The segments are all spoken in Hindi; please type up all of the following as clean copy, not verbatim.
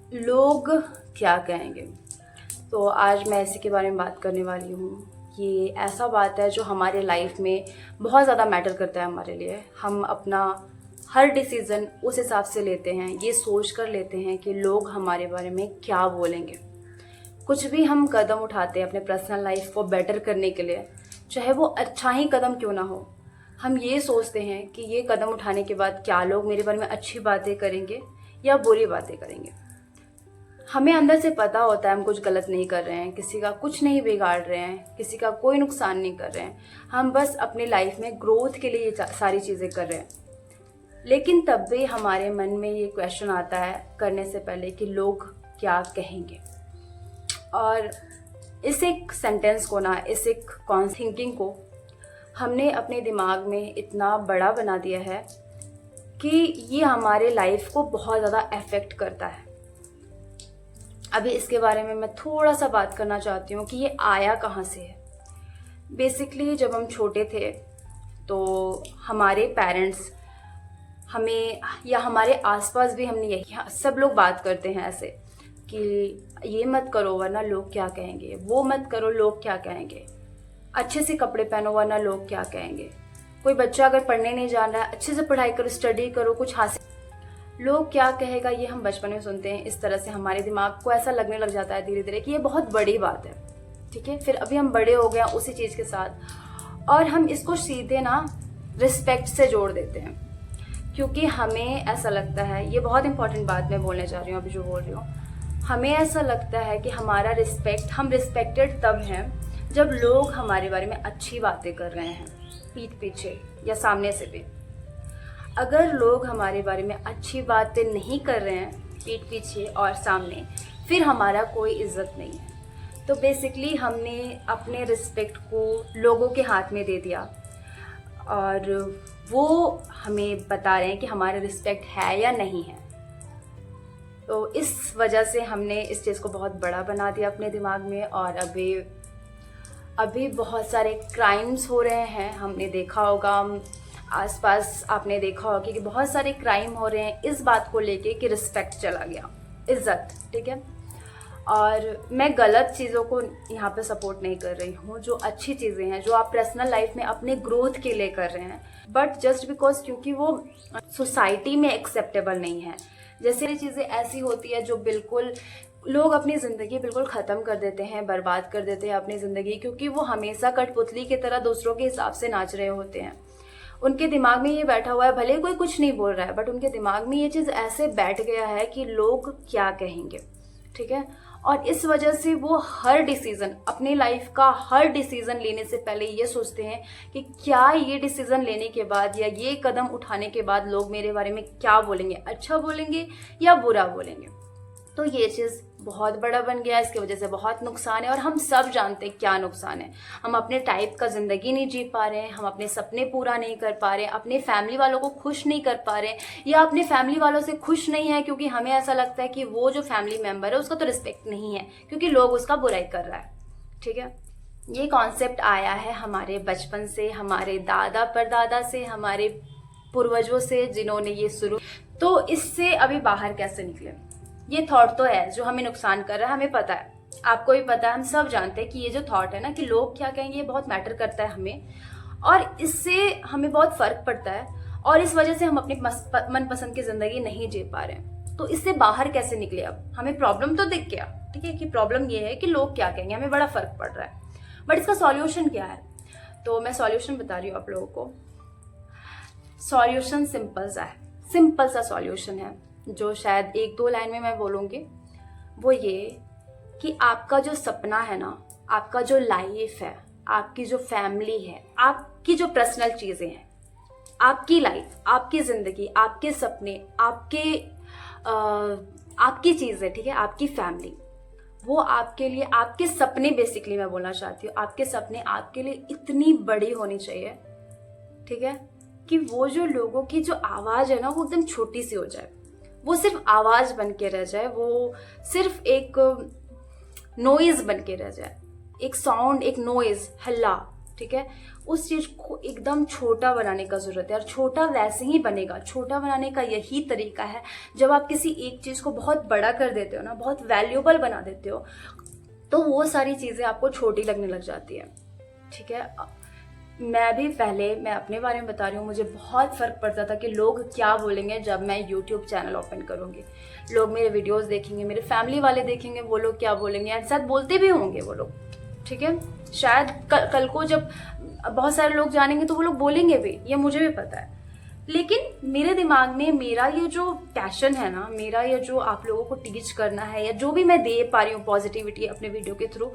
लोग क्या कहेंगे। तो आज मैं इसी के बारे में बात करने वाली हूँ। ये ऐसा बात है जो हमारे लाइफ में बहुत ज़्यादा मैटर करता है हमारे लिए। हम अपना हर डिसीज़न उस हिसाब से लेते हैं, ये सोच कर लेते हैं कि लोग हमारे बारे में क्या बोलेंगे। कुछ भी हम कदम उठाते हैं अपने पर्सनल लाइफ को बेटर करने के लिए, चाहे वो अच्छा ही कदम क्यों ना हो, हम ये सोचते हैं कि ये कदम उठाने के बाद क्या लोग मेरे बारे में अच्छी बातें करेंगे या बुरी बातें करेंगे। हमें अंदर से पता होता है हम कुछ गलत नहीं कर रहे हैं, किसी का कुछ नहीं बिगाड़ रहे हैं, किसी का कोई नुकसान नहीं कर रहे हैं। हम बस अपनी लाइफ में ग्रोथ के लिए ये सारी चीज़ें कर रहे हैं। लेकिन तब भी हमारे मन में ये क्वेश्चन आता है करने से पहले कि लोग क्या कहेंगे। और इस एक सेंटेंस को ना, इस एक थिंकिंग को हमने अपने दिमाग में इतना बड़ा बना दिया है कि ये हमारे लाइफ को बहुत ज़्यादा अफेक्ट करता है। अभी इसके बारे में मैं थोड़ा सा बात करना चाहती हूँ कि ये आया कहाँ से है। बेसिकली जब हम छोटे थे तो हमारे पेरेंट्स हमें, या हमारे आसपास भी हमने यही, सब लोग बात करते हैं ऐसे कि ये मत करो वरना लोग क्या कहेंगे, वो मत करो लोग क्या कहेंगे, अच्छे से कपड़े पहनो वरना लोग क्या कहेंगे, कोई बच्चा अगर पढ़ने नहीं जान रहा है अच्छे से पढ़ाई करो, स्टडी करो, कुछ हासिल, लोग क्या कहेगा। ये हम बचपन में सुनते हैं। इस तरह से हमारे दिमाग को ऐसा लगने लग जाता है धीरे धीरे कि ये बहुत बड़ी बात है। ठीक है, फिर अभी हम बड़े हो गए उसी चीज़ के साथ, और हम इसको सीधे ना रिस्पेक्ट से जोड़ देते हैं, क्योंकि हमें ऐसा लगता है, ये बहुत इंपॉर्टेंट बात मैं बोलने जा रही हूँ अभी जो बोल रही हूँ, हमें ऐसा लगता है कि हमारा रिस्पेक्ट, हम रिस्पेक्टेड तब हैं जब लोग हमारे बारे में अच्छी बातें कर रहे हैं, पीठ पीछे या सामने से भी। अगर लोग हमारे बारे में अच्छी बातें नहीं कर रहे हैं पीठ पीछे और सामने, फिर हमारा कोई इज्जत नहीं है। तो बेसिकली हमने अपने रिस्पेक्ट को लोगों के हाथ में दे दिया, और वो हमें बता रहे हैं कि हमारा रिस्पेक्ट है या नहीं है। तो इस वजह से हमने इस चीज़ को बहुत बड़ा बना दिया अपने दिमाग में, और अभी बहुत सारे क्राइम्स हो रहे हैं। हमने देखा होगा, आसपास आपने देखा होगा कि बहुत सारे क्राइम हो रहे हैं इस बात को लेके कि रिस्पेक्ट चला गया, इज्जत। ठीक है, और मैं गलत चीज़ों को यहाँ पे सपोर्ट नहीं कर रही हूँ। जो अच्छी चीज़ें हैं जो आप पर्सनल लाइफ में अपने ग्रोथ के लिए कर रहे हैं, बट जस्ट बिकॉज क्योंकि वो सोसाइटी में एक्सेप्टेबल नहीं है। जैसे ये चीज़ें ऐसी होती है जो बिल्कुल लोग अपनी ज़िंदगी बिल्कुल ख़त्म कर देते हैं, बर्बाद कर देते हैं अपनी ज़िंदगी, क्योंकि वो हमेशा कठपुतली की तरह दूसरों के हिसाब से नाच रहे होते हैं। उनके दिमाग में ये बैठा हुआ है, भले कोई कुछ नहीं बोल रहा है, बट उनके दिमाग में ये चीज़ ऐसे बैठ गया है कि लोग क्या कहेंगे। ठीक है, और इस वजह से वो हर डिसीज़न, अपनी लाइफ का हर डिसीज़न लेने से पहले ये सोचते हैं कि क्या ये डिसीज़न लेने के बाद या ये कदम उठाने के बाद लोग मेरे बारे में क्या बोलेंगे, अच्छा बोलेंगे या बुरा बोलेंगे। तो ये चीज़ बहुत बड़ा बन गया है, इसकी वजह से बहुत नुकसान है, और हम सब जानते हैं क्या नुकसान है। हम अपने टाइप का ज़िंदगी नहीं जी पा रहे हैं, हम अपने सपने पूरा नहीं कर पा रहे हैं, अपने फैमिली वालों को खुश नहीं कर पा रहे हैं, या अपने फैमिली वालों से खुश नहीं है क्योंकि हमें ऐसा लगता है कि वो जो फैमिली मेम्बर है उसका तो रिस्पेक्ट नहीं है क्योंकि लोग उसका बुराई कर रहा है। ठीक है, ये कॉन्सेप्ट आया है हमारे बचपन से, हमारे दादा परदादा से, हमारे पूर्वजों से, जिन्होंने ये शुरू। तो इससे अभी बाहर कैसे निकले। ये थॉट तो है जो हमें नुकसान कर रहा है, हमें पता है, आपको भी पता है, हम सब जानते हैं कि ये जो थॉट है ना कि लोग क्या कहेंगे, ये बहुत मैटर करता है हमें, और इससे हमें बहुत फर्क पड़ता है, और इस वजह से हम अपनी मनपसंद की जिंदगी नहीं जी पा रहे हैं। तो इससे बाहर कैसे निकले। अब हमें प्रॉब्लम तो दिख गया, ठीक है, कि प्रॉब्लम ये है कि लोग क्या कहेंगे, हमें बड़ा फर्क पड़ रहा है, बट इसका सॉल्यूशन क्या है। तो मैं सॉल्यूशन बता रही हूँ आप लोगों को। सॉल्यूशन सिंपल सा सॉल्यूशन है जो शायद एक दो लाइन में मैं बोलूँगी। वो ये कि आपका जो सपना है ना, आपका जो लाइफ है, आपकी जो फैमिली है, आपकी जो पर्सनल चीज़ें हैं, आपकी लाइफ, आपकी ज़िंदगी, आपके सपने, आपकी चीज़ें, ठीक है, आपकी फैमिली, वो आपके लिए, आपके सपने, बेसिकली मैं बोलना चाहती हूँ, आपके सपने आपके लिए इतनी बड़ी होनी चाहिए, ठीक है, कि वो जो लोगों की जो आवाज़ है ना वो एकदम छोटी सी हो जाए, वो सिर्फ आवाज़ बन के रह जाए, वो सिर्फ एक नॉइज़ बन के रह जाए, एक साउंड, एक नॉइज़, हल्ला, ठीक है। उस चीज़ को एकदम छोटा बनाने का ज़रूरत है, और छोटा वैसे ही बनेगा। छोटा बनाने का यही तरीका है, जब आप किसी एक चीज़ को बहुत बड़ा कर देते हो ना, बहुत वैल्यूबल बना देते हो, तो वो सारी चीज़ें आपको छोटी लगने लग जाती है, ठीक है। मैं अपने बारे में बता रही हूँ, मुझे बहुत फ़र्क पड़ता था कि लोग क्या बोलेंगे जब मैं यूट्यूब चैनल ओपन करूँगी। लोग मेरे वीडियोस देखेंगे, मेरे फैमिली वाले देखेंगे, वो लोग क्या बोलेंगे, या शायद बोलते भी होंगे वो लोग, ठीक है। शायद कल को जब बहुत सारे लोग जानेंगे तो वो लोग बोलेंगे भी, ये मुझे भी पता है। लेकिन मेरे दिमाग में मेरा ये जो पैशन है ना, मेरा ये जो आप लोगों को टीच करना है, या जो भी मैं दे पा रही हूँ पॉजिटिविटी अपने वीडियो के थ्रू,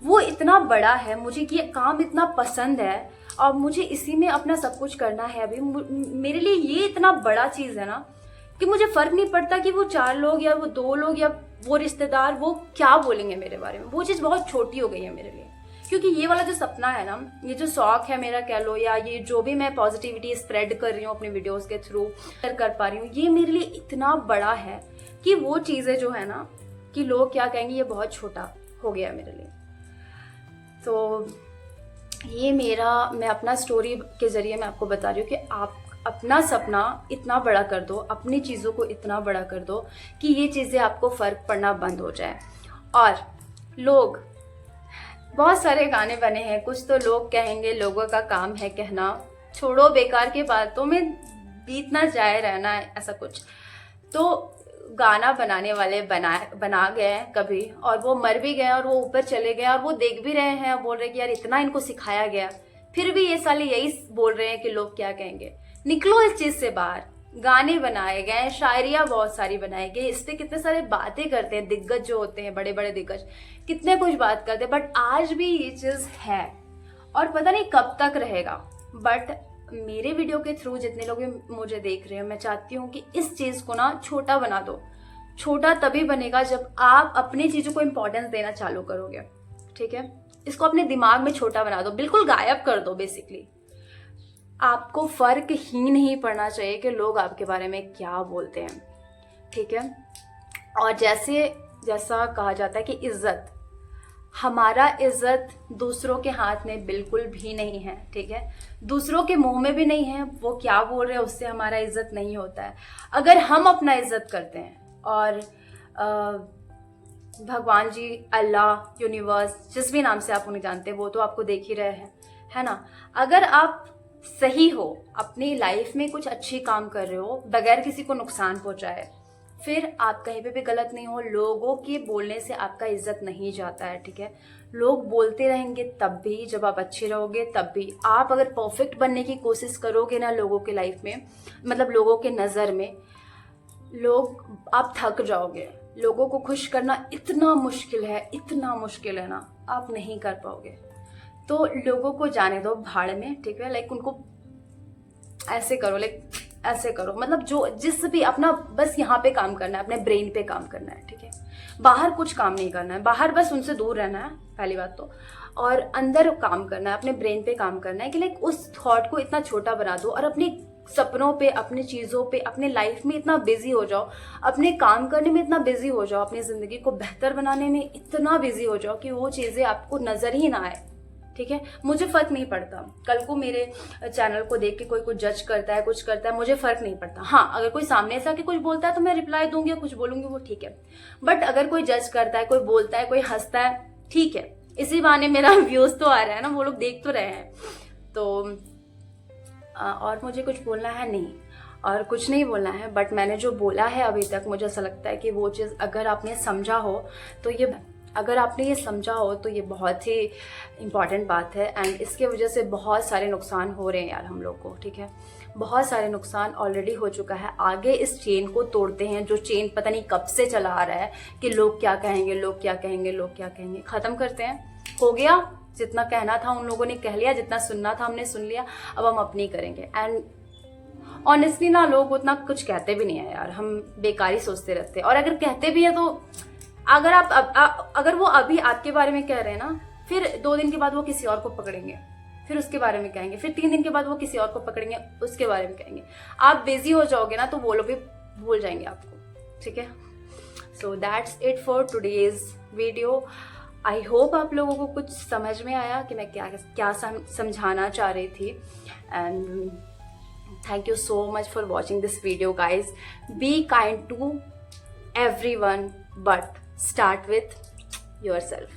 वो इतना बड़ा है, मुझे ये काम इतना पसंद है, और मुझे इसी में अपना सब कुछ करना है। अभी मेरे लिए ये इतना बड़ा चीज़ है ना, कि मुझे फ़र्क नहीं पड़ता कि वो 4 लोग या वो 2 लोग या वो रिश्तेदार वो क्या बोलेंगे मेरे बारे में। वो चीज़ बहुत छोटी हो गई है मेरे लिए, क्योंकि ये वाला जो सपना है ना, ये जो शौक है मेरा कह लो, या ये जो भी मैं पॉजिटिविटी स्प्रेड कर रही हूँ अपने वीडियोस के थ्रू कर पा रही हूँ, ये मेरे लिए इतना बड़ा है कि वो चीज़ें जो है ना, कि लोग क्या कहेंगे, ये बहुत छोटा हो गया मेरे लिए। तो ये मैं अपना स्टोरी के ज़रिए मैं आपको बता रही हूँ कि आप अपना सपना इतना बड़ा कर दो, अपनी चीज़ों को इतना बड़ा कर दो कि ये चीज़ें आपको फ़र्क पड़ना बंद हो जाए। और लोग, बहुत सारे गाने बने हैं, कुछ तो लोग कहेंगे, लोगों का काम है कहना, छोड़ो बेकार की बातों में बीतना जाए रहना है, ऐसा कुछ। तो गाना बनाने वाले बना गए हैं कभी, और वो मर भी गए, और वो ऊपर चले गए, और वो देख भी रहे हैं, बोल रहे कि यार इतना इनको सिखाया गया, फिर भी ये साले यही बोल रहे हैं कि लोग क्या कहेंगे। निकलो इस चीज़ से बाहर। गाने बनाए गए, शायरियाँ बहुत सारी बनाई गई, इस पे कितने सारे बातें करते हैं दिग्गज जो होते हैं, बड़े बड़े दिग्गज, कितने कुछ बात करते हैं, बट आज भी ये चीज़ है, और पता नहीं कब तक रहेगा। बट मेरे वीडियो के थ्रू जितने लोग मुझे देख रहे हैं, मैं चाहती हूँ कि इस चीज़ को ना छोटा बना दो। छोटा तभी बनेगा जब आप अपनी चीज़ों को इम्पोर्टेंस देना चालू करोगे, ठीक है। इसको अपने दिमाग में छोटा बना दो, बिल्कुल गायब कर दो। बेसिकली आपको फ़र्क ही नहीं पड़ना चाहिए कि लोग आपके बारे में क्या बोलते हैं, ठीक है। और जैसा कहा जाता है कि इज़्ज़त, हमारा इज़्ज़त दूसरों के हाथ में बिल्कुल भी नहीं है, ठीक है। दूसरों के मुंह में भी नहीं है, वो क्या बोल रहे हैं उससे हमारा इज़्ज़त नहीं होता है। अगर हम अपना इज़्ज़त करते हैं, और भगवान जी, अल्लाह, यूनिवर्स, जिस भी नाम से आप उन्हें जानते हैं, वो तो आपको देख ही रहे हैं, है ना। अगर आप सही हो, अपनी लाइफ में कुछ अच्छी काम कर रहे हो बगैर किसी को नुकसान पहुंचाए, फिर आप कहीं पे भी गलत नहीं हो। लोगों के बोलने से आपका इज्जत नहीं जाता है, ठीक है। लोग बोलते रहेंगे तब भी, जब आप अच्छे रहोगे तब भी। आप अगर परफेक्ट बनने की कोशिश करोगे ना लोगों के लाइफ में, मतलब लोगों के नज़र में, आप थक जाओगे। लोगों को खुश करना इतना मुश्किल है, इतना मुश्किल है ना, आप नहीं कर पाओगे। तो लोगों को जाने दो भाड़ में, ठीक है। लाइक उनको ऐसे करो, ऐसे करो, मतलब जो जिस भी अपना बस यहाँ पे काम करना है, अपने ब्रेन पे काम करना है, ठीक है। बाहर कुछ काम नहीं करना है, बाहर बस उनसे दूर रहना है पहली बात तो, और अंदर काम करना है, अपने ब्रेन पे काम करना है कि लाइक उस थॉट को इतना छोटा बना दो, और अपने सपनों पे, अपनी चीज़ों पे, अपने लाइफ में इतना बिजी हो जाओ, अपने काम करने में इतना बिजी हो जाओ, अपनी ज़िंदगी को बेहतर बनाने में इतना बिजी हो जाओ कि वो चीज़ें आपको नज़र ही ना आए, ठीक है। मुझे फ़र्क नहीं पड़ता कल को मेरे चैनल को देख के कोई कुछ जज करता है, कुछ करता है, मुझे फ़र्क नहीं पड़ता। हाँ, अगर कोई सामने से आके कुछ बोलता है तो मैं रिप्लाई दूंगी या कुछ बोलूंगी, वो ठीक है। बट अगर कोई जज करता है, कोई बोलता है, कोई हंसता है, ठीक है, इसी बहाने मेरा व्यूज़ तो आ रहा है ना, वो लोग देख तो रहे हैं। तो और मुझे कुछ बोलना है नहीं, और कुछ नहीं बोलना है। बट मैंने जो बोला है अभी तक, मुझे ऐसा लगता है कि वो चीज़ अगर आपने समझा हो तो ये समझा हो तो ये बहुत ही इम्पॉर्टेंट बात है। एंड इसके वजह से बहुत सारे नुकसान हो रहे हैं यार हम लोग को, ठीक है। बहुत सारे नुकसान ऑलरेडी हो चुका है। आगे इस चेन को तोड़ते हैं, जो चेन पता नहीं कब से चला आ रहा है कि लोग क्या कहेंगे, लोग क्या कहेंगे, लोग क्या कहेंगे, ख़त्म करते हैं। हो गया, जितना कहना था उन लोगों ने कह लिया, जितना सुनना था हमने सुन लिया, अब हम अपनी करेंगे। एंड ऑनेस्टली ना, लोग उतना कुछ कहते भी नहीं है यार, हम बेकारी सोचते रहते हैं। और अगर कहते भी है तो अगर वो अभी आपके बारे में कह रहे हैं ना, फिर 2 दिन के बाद वो किसी और को पकड़ेंगे, फिर उसके बारे में कहेंगे, फिर 3 दिन के बाद वो किसी और को पकड़ेंगे, उसके बारे में कहेंगे। आप बिजी हो जाओगे ना तो वो लोग भी भूल जाएंगे आपको, ठीक है। So that's it for today's video. I hope आप लोगों को कुछ समझ में आया कि मैं क्या क्या समझाना चाह रही थी। And thank you so much for watching this video guys. Be kind to everyone, but start with yourself.